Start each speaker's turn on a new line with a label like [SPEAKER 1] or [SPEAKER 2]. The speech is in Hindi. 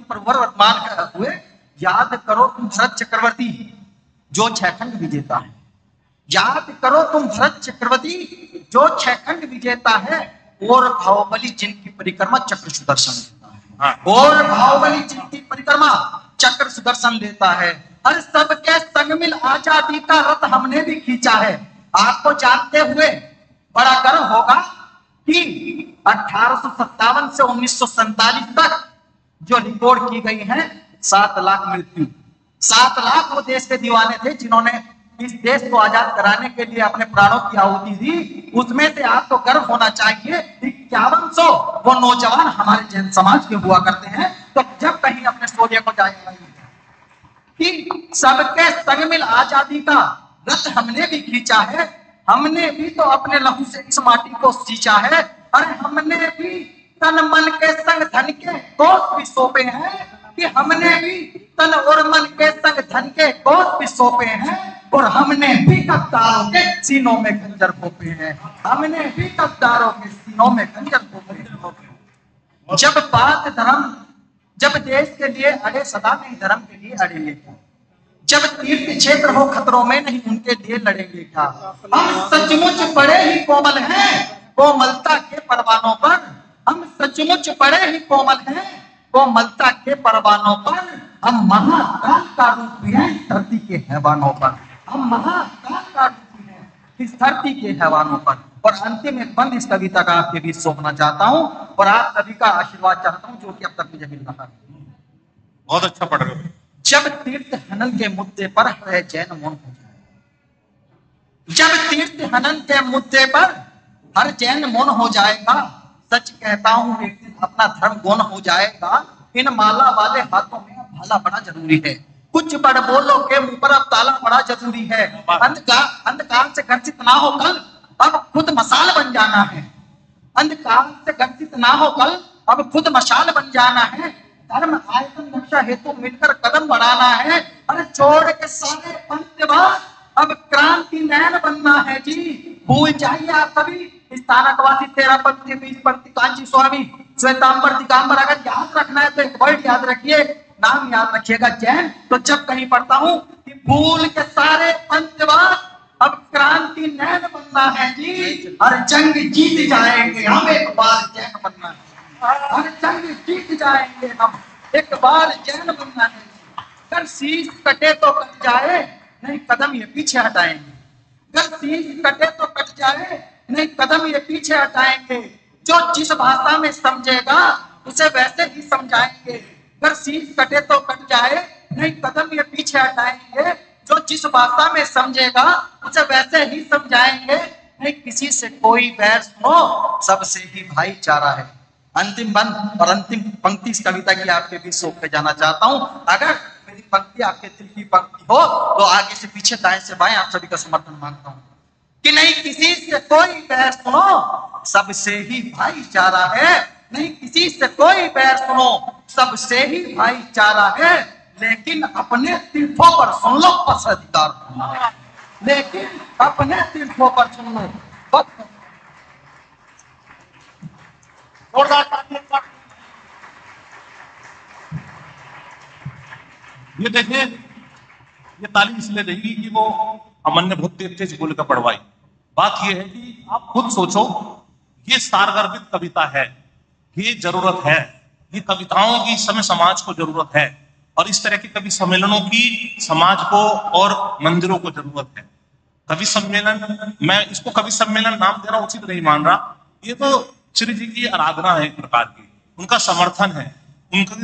[SPEAKER 1] प्रभुवर वर्तमान का हुए, याद करो तुम भरत चक्रवर्ती जो 6 खंड विजेता है। याद करो तुम भरत चक्रवर्ती जो 6 खंड विजेता है। और बाहुबली जिनकी परिक्रमा चक्र सुदर्शन लेता है। और बाहुबली जिनकी परिक्रमा चक्र सुदर्शन लेता है। हर सबके संग मिल आजादी का रथ हमने भी खींचा है। आपको जानते हुए बड़ा गर्व होगा कि 1857 से 1947 तक जो रिकॉर्ड की गई है 7 लाख मृत्यु, 7 लाख वो देश के दीवाने थे जिन्होंने इस देश को आजाद कराने के लिए अपने प्राणों की आहुति दी। उसमें से आपको गर्व होना चाहिए 5100 वो नौजवान हमारे जैन समाज के हुआ करते हैं। तो जब कहीं अपने शौर्य को जाएगा कि सबके संग मिल आजादी का रथ हमने भी खींचा है। हमने भी तो अपने लहू से इस माटी को सींचा है। अरे हमने भी तन मन के संग धन के कोष भी सौंपे हैं कि हमने भी तन और मन के संग धन के कोष भी सौंपे हैं। और हमने भी गद्दारों के सीनों में खंजर घोंपे हैं। हमने भी गद्दारों के सीनों में खंजर घोंपे हैं। जब बात धर्म, जब देश के लिए अड़े सदा नहीं धर्म के लिए अड़ेंगे क्या। जब तीर्थ क्षेत्र हो खतरों में नहीं उनके लिए लड़ेंगे क्या। हम सचमुच बड़े ही कोमल हैं कोमलता के परवानों पर। हम सचमुच बड़े ही कोमल हैं कोमलता के परवानों पर। हम महाकाल का रूप भी हैं धरती के हैवानों पर। हम महाकाल का रूप भी हैं इस धरती के हैवानों पर। और अंतिम एक बंद इस कविता का आपके बीच सौंपना चाहता हूं और आप सभी का आशीर्वाद चाहता हूं जो कि अब तक मुझे मिल रहा है।
[SPEAKER 2] बहुत अच्छा पढ़ रहे हो।
[SPEAKER 1] जब तीर्थ हनन के मुद्दे पर हर जैन मौन हो जाएगा। जब तीर्थ हनन के मुद्दे पर हर जैन मौन हो जाएगा। सच कहता हूं एक दिन अपना धर्म गौन हो जाएगा। इन माला वाले हाथों में भाला बड़ा जरूरी है। कुछ बड़ बोलो के मुंह पर अब ताला बड़ा जरूरी है। अंधकार से ग्रसित ना हो कल अब खुद मसाल बन जाना है। अंधकार से ग्रसित ना हो कल अब खुद मशाल बन जाना है। धर्म आयतन नक्शा हेतु मिलकर कदम बढ़ाना है। अरे छोड़ के सारे पंथवाद अब क्रांति नयन बनना है जी। भूल जाइए आप सभी स्थानकवासी 13 पंथी 20 पंथी कांची स्वामी श्वेतांबर दिगंबर। अगर याद रखना है तो एक वर्ड याद रखिए, नाम याद रखिएगा जैन। तो जब कहीं पढ़ता हूं कि भूल के सारे पंथवाद अब क्रांति नयन बनना है जी। हर जंग जीत जाएंगे हम एक बार जैन बनना है। हर जंग जीत जाएंगे हम एक बार जैन बनना है। अगर शीश कटे तो कट जाए नहीं कदम ये पीछे हटाएंगे। अगर शीश कटे तो कट जाए नहीं कदम ये पीछे हटाएंगे। जो जिस भाषा में समझेगा उसे वैसे ही समझाएंगे। अगर शीश कटे तो कट जाए नहीं कदम ये पीछे हटाएंगे। जो जिस भाषा में समझेगा उसे वैसे ही समझाएंगे। नहीं किसी से कोई बैर सुनो सबसे ही भाईचारा है। अंतिम बंद और अंतिम पंक्ति इस कविता की आपके बीच सौंप के जाना चाहता हूं। अगर मेरी पंक्ति आपके दिल की पंक्ति हो तो आगे से पीछे दाएं से बाएं आप सभी का समर्थन मांगता हूं कि नहीं किसी से कोई बैर सुनो सबसे ही भाईचारा है। नहीं किसी से कोई बैर सुनो सबसे ही भाईचारा है। लेकिन अपने तीर्थों पर सुन लो बस अधिकार। लेकिन अपने तीर्थों पर सुन लो बस।
[SPEAKER 2] ये देखिए, ये ताली इसलिए देगी कि वो अमन ने बहुत तेज बोल कर पढ़वाई। बात ये है कि आप खुद सोचो, ये सारगर्भित कविता है, ये जरूरत है, ये कविताओं की समय समाज को जरूरत है और इस तरह के कवि सम्मेलनों की समाज को और मंदिरों को जरूरत है। कवि सम्मेलन, मैं इसको कवि सम्मेलन नाम देना उचित नहीं मान रहा। ये तो श्री जी की आराधना है, एक प्रकार की उनका समर्थन है, उनका